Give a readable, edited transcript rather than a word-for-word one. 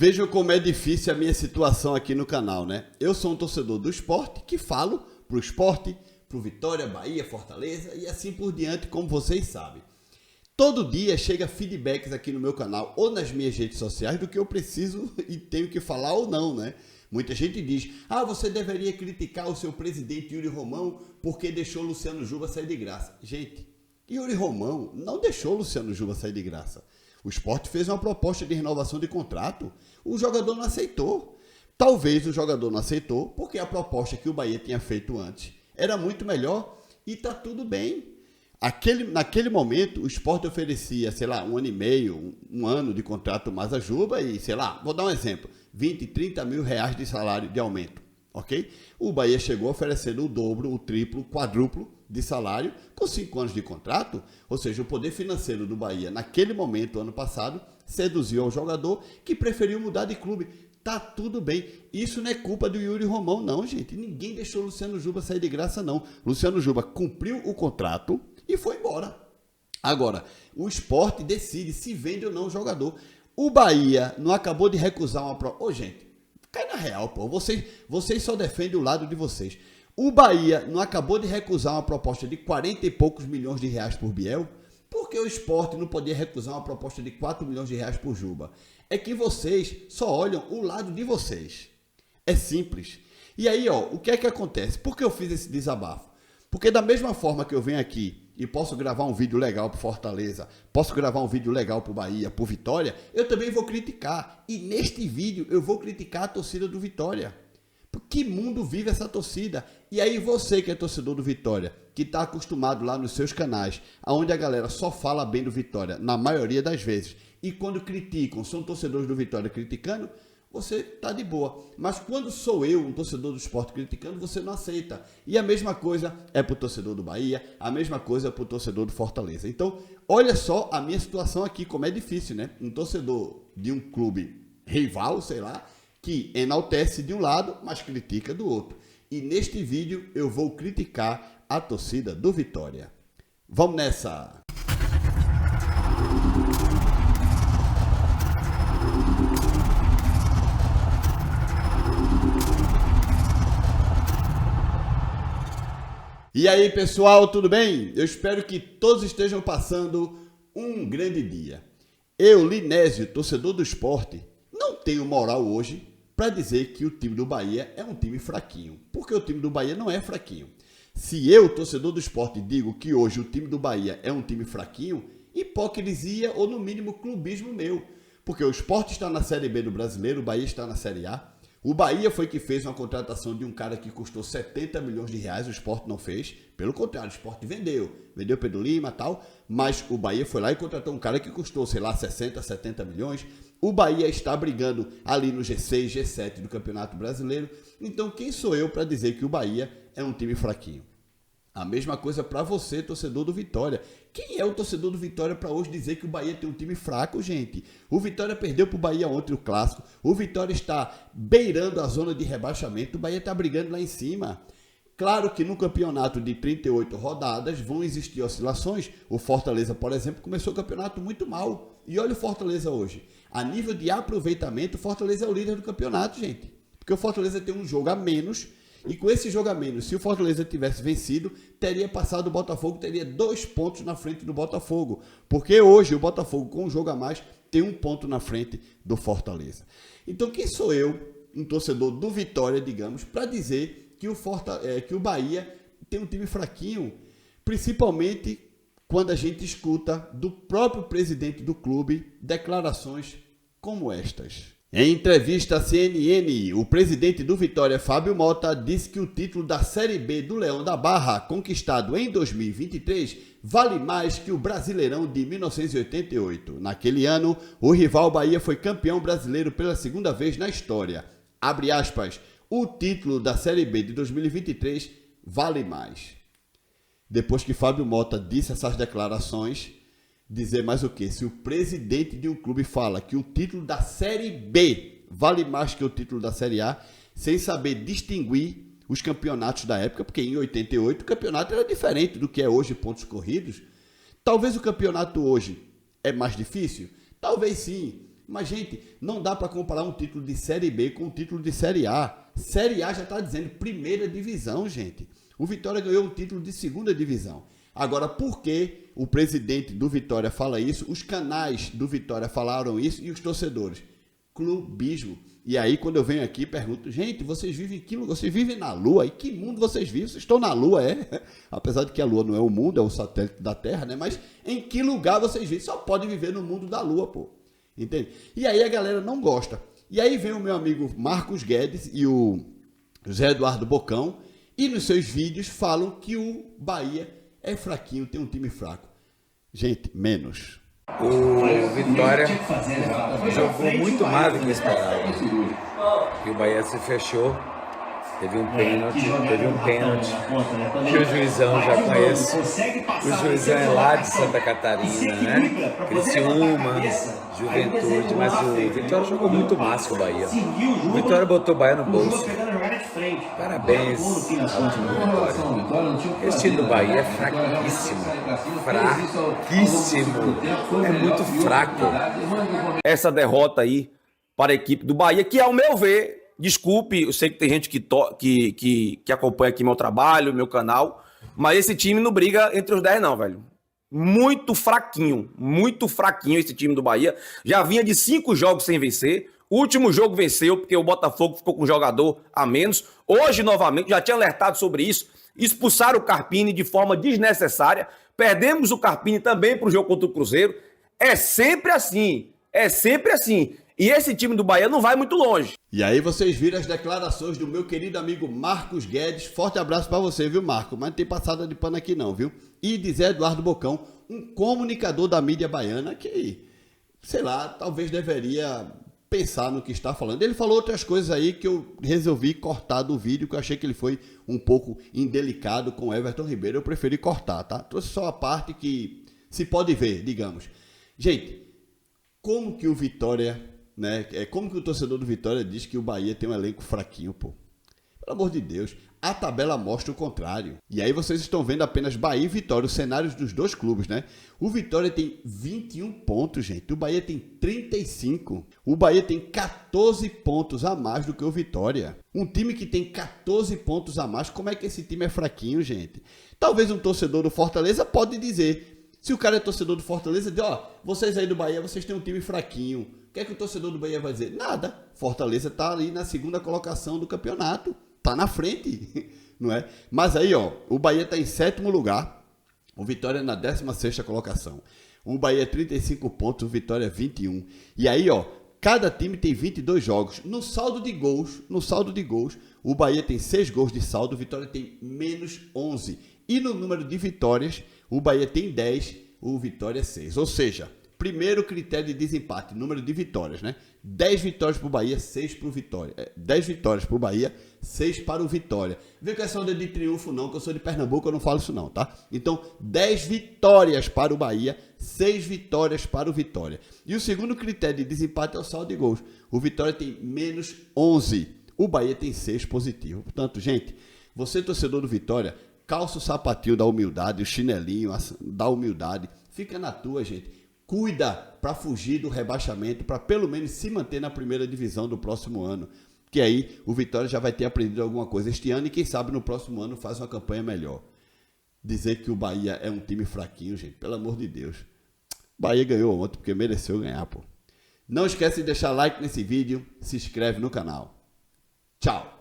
Vejam como é difícil a minha situação aqui no canal, né? Eu sou um torcedor do esporte que falo pro esporte, pro Vitória, Bahia, Fortaleza e assim por diante, como vocês sabem. Todo dia chega feedbacks aqui no meu canal ou nas minhas redes sociais do que eu preciso e tenho que falar ou não, né? Muita gente diz, você deveria criticar o seu presidente Yuri Romão porque deixou Luciano Juba sair de graça. Gente, Yuri Romão não deixou Luciano Juba sair de graça. O Sport fez uma proposta de renovação de contrato, o jogador não aceitou. Talvez o jogador não aceitou porque a proposta que o Bahia tinha feito antes era muito melhor e tá tudo bem. Naquele momento, o Sport oferecia, um ano e meio, um ano de contrato mais a Juba e, vou dar um exemplo, 20, 30 mil reais de salário de aumento, ok? O Bahia chegou oferecendo o dobro, o triplo, o quadruplo de salário com 5 anos de contrato, ou seja, o poder financeiro do Bahia, naquele momento, ano passado, seduziu ao jogador que preferiu mudar de clube. Tá tudo bem. Isso não é culpa do Yuri Romão, não, gente. Ninguém deixou o Luciano Juba sair de graça, não. Luciano Juba cumpriu o contrato e foi embora. Agora, o Sport decide se vende ou não o jogador. O Bahia não acabou de recusar uma proposta. Gente, cai na real, pô. Vocês só defendem o lado de vocês. O Bahia não acabou de recusar uma proposta de 40 e poucos milhões de reais por Biel? Por que o Sport não podia recusar uma proposta de 4 milhões de reais por Juba? É que vocês só olham o lado de vocês. É simples. E aí, o que é que acontece? Por que eu fiz esse desabafo? Porque da mesma forma que eu venho aqui e posso gravar um vídeo legal para Fortaleza, posso gravar um vídeo legal para o Bahia, para o Vitória, eu também vou criticar. E neste vídeo eu vou criticar a torcida do Vitória. Que mundo vive essa torcida? E aí você que é torcedor do Vitória, que está acostumado lá nos seus canais, onde a galera só fala bem do Vitória, na maioria das vezes, e quando criticam, são torcedores do Vitória criticando, você está de boa. Mas quando sou eu, um torcedor do Sport criticando, você não aceita. E a mesma coisa é para o torcedor do Bahia, a mesma coisa é para o torcedor do Fortaleza. Então, olha só a minha situação aqui, como é difícil, né? Um torcedor de um clube rival, que enaltece de um lado, mas critica do outro. E neste vídeo eu vou criticar a torcida do Vitória. Vamos nessa! E aí, pessoal, tudo bem? Eu espero que todos estejam passando um grande dia. Eu, Linésio, torcedor do Sport, não tenho moral hoje para dizer que o time do Bahia é um time fraquinho, porque o time do Bahia não é fraquinho. Se eu, torcedor do Sport, digo que hoje o time do Bahia é um time fraquinho, hipocrisia ou no mínimo clubismo meu, porque o Sport está na Série B do Brasileiro, o Bahia está na Série A. O Bahia foi que fez uma contratação de um cara que custou 70 milhões de reais, o Sport não fez. Pelo contrário, o Sport vendeu Pedro Lima e tal, mas o Bahia foi lá e contratou um cara que custou, 60, 70 milhões. O Bahia está brigando ali no G6, G7 do Campeonato Brasileiro. Então, quem sou eu para dizer que o Bahia é um time fraquinho? A mesma coisa para você, torcedor do Vitória. Quem é o torcedor do Vitória para hoje dizer que o Bahia tem um time fraco, gente? O Vitória perdeu para o Bahia ontem o Clássico. O Vitória está beirando a zona de rebaixamento. O Bahia está brigando lá em cima. Claro que no campeonato de 38 rodadas vão existir oscilações. O Fortaleza, por exemplo, começou o campeonato muito mal. E olha o Fortaleza hoje. A nível de aproveitamento, o Fortaleza é o líder do campeonato, gente. Porque o Fortaleza tem um jogo a menos. E com esse jogo a menos, se o Fortaleza tivesse vencido, teria passado o Botafogo, teria 2 pontos na frente do Botafogo. Porque hoje o Botafogo, com um jogo a mais, tem 1 ponto na frente do Fortaleza. Então quem sou eu, um torcedor do Vitória, digamos, para dizer que o Bahia tem um time fraquinho? Principalmente quando a gente escuta do próprio presidente do clube declarações como estas. Em entrevista à CNN, o presidente do Vitória, Fábio Mota, disse que o título da Série B do Leão da Barra, conquistado em 2023, vale mais que o Brasileirão de 1988. Naquele ano, o rival Bahia foi campeão brasileiro pela 2ª vez na história. Abre aspas, o título da Série B de 2023 vale mais. Depois que Fábio Mota disse essas declarações, dizer mais o quê? Se o presidente de um clube fala que o título da Série B vale mais que o título da Série A, sem saber distinguir os campeonatos da época, porque em 88 o campeonato era diferente do que é hoje, pontos corridos. Talvez o campeonato hoje é mais difícil? Talvez sim, Mas, gente, não dá para comparar um título de Série B com um título de Série A. Série A já está dizendo primeira divisão, gente. O Vitória ganhou um título de segunda divisão. Agora, por que o presidente do Vitória fala isso? Os canais do Vitória falaram isso e os torcedores? Clubismo. E aí, quando eu venho aqui, pergunto, gente, vocês vivem na Lua? E que mundo vocês vivem? Vocês estão na Lua, é? Apesar de que a Lua não é o mundo, é o satélite da Terra, né? Mas em que lugar vocês vivem? Só pode viver no mundo da Lua, pô. Entende? E aí a galera não gosta. E aí vem o meu amigo Marcos Guedes e o Zé Eduardo Bocão e nos seus vídeos falam que o Bahia é fraquinho, tem um time fraco. Gente, menos. O Vitória jogou muito mais do que esperava. E o Bahia se fechou. Teve um pênalti, que o juizão já conhece. O juizão é lá de Santa Catarina, né? Criciúma, Juventude, mas o Vitória jogou muito massa com o Bahia. O Vitória botou o Bahia no bolso. Parabéns ao time do Vitória. Esse time do Bahia é fraquíssimo. Fraquíssimo. É muito fraco. Essa derrota aí para a equipe do Bahia, que ao meu ver, desculpe, eu sei que tem gente que acompanha aqui meu trabalho, meu canal, mas esse time não briga entre os 10 não, velho. Muito fraquinho esse time do Bahia. Já vinha de 5 jogos sem vencer. O último jogo venceu porque o Botafogo ficou com um jogador a menos. Hoje, novamente, já tinha alertado sobre isso. Expulsaram o Carpini de forma desnecessária. Perdemos o Carpini também para o jogo contra o Cruzeiro. É sempre assim. E esse time do Bahia não vai muito longe. E aí vocês viram as declarações do meu querido amigo Marcos Guedes. Forte abraço pra você, viu, Marco? Mas não tem passada de pano aqui não, viu? E de Zé Eduardo Bocão, um comunicador da mídia baiana que, sei lá, talvez deveria pensar no que está falando. Ele falou outras coisas aí que eu resolvi cortar do vídeo, que eu achei que ele foi um pouco indelicado com o Everton Ribeiro. Eu preferi cortar, tá? Trouxe só a parte que se pode ver, digamos. Gente, como que o Vitória... né? Como que o torcedor do Vitória diz que o Bahia tem um elenco fraquinho, pô? Pelo amor de Deus, a tabela mostra o contrário. E aí vocês estão vendo apenas Bahia e Vitória, os cenários dos dois clubes, né? O Vitória tem 21 pontos, gente. O Bahia tem 35. O Bahia tem 14 pontos a mais do que o Vitória. Um time que tem 14 pontos a mais, como é que esse time é fraquinho, gente? Talvez um torcedor do Fortaleza pode dizer, se o cara é torcedor do Fortaleza, diz, ó, vocês aí do Bahia, vocês têm um time fraquinho. O que é que o torcedor do Bahia vai dizer? Nada. Fortaleza está ali na segunda colocação do campeonato. Está na frente, não é? Mas aí, ó, o Bahia está em 7º lugar. O Vitória na 16ª colocação. O Bahia 35 pontos, o Vitória 21. E aí, ó, cada time tem 22 jogos. No saldo de gols, o Bahia tem 6 gols de saldo, o Vitória tem menos 11. E no número de vitórias, o Bahia tem 10, o Vitória 6. Ou seja, primeiro critério de desempate, número de vitórias, né? 10 vitórias para o Bahia, 6 para o Vitória. 10 vitórias para o Bahia, 6 para o Vitória. Vê que é só de triunfo não, que eu sou de Pernambuco, eu não falo isso não, tá? Então, 10 vitórias para o Bahia, 6 vitórias para o Vitória. E o segundo critério de desempate é o saldo de gols. O Vitória tem menos 11, o Bahia tem 6 positivo. Portanto, gente, você torcedor do Vitória, calça o sapatinho da humildade, o chinelinho da humildade, fica na tua, gente. Cuida para fugir do rebaixamento, para pelo menos se manter na primeira divisão do próximo ano. Que aí o Vitória já vai ter aprendido alguma coisa este ano e quem sabe no próximo ano faz uma campanha melhor. Dizer que o Bahia é um time fraquinho, gente, pelo amor de Deus. Bahia ganhou ontem porque mereceu ganhar, pô. Não esquece de deixar like nesse vídeo, se inscreve no canal. Tchau!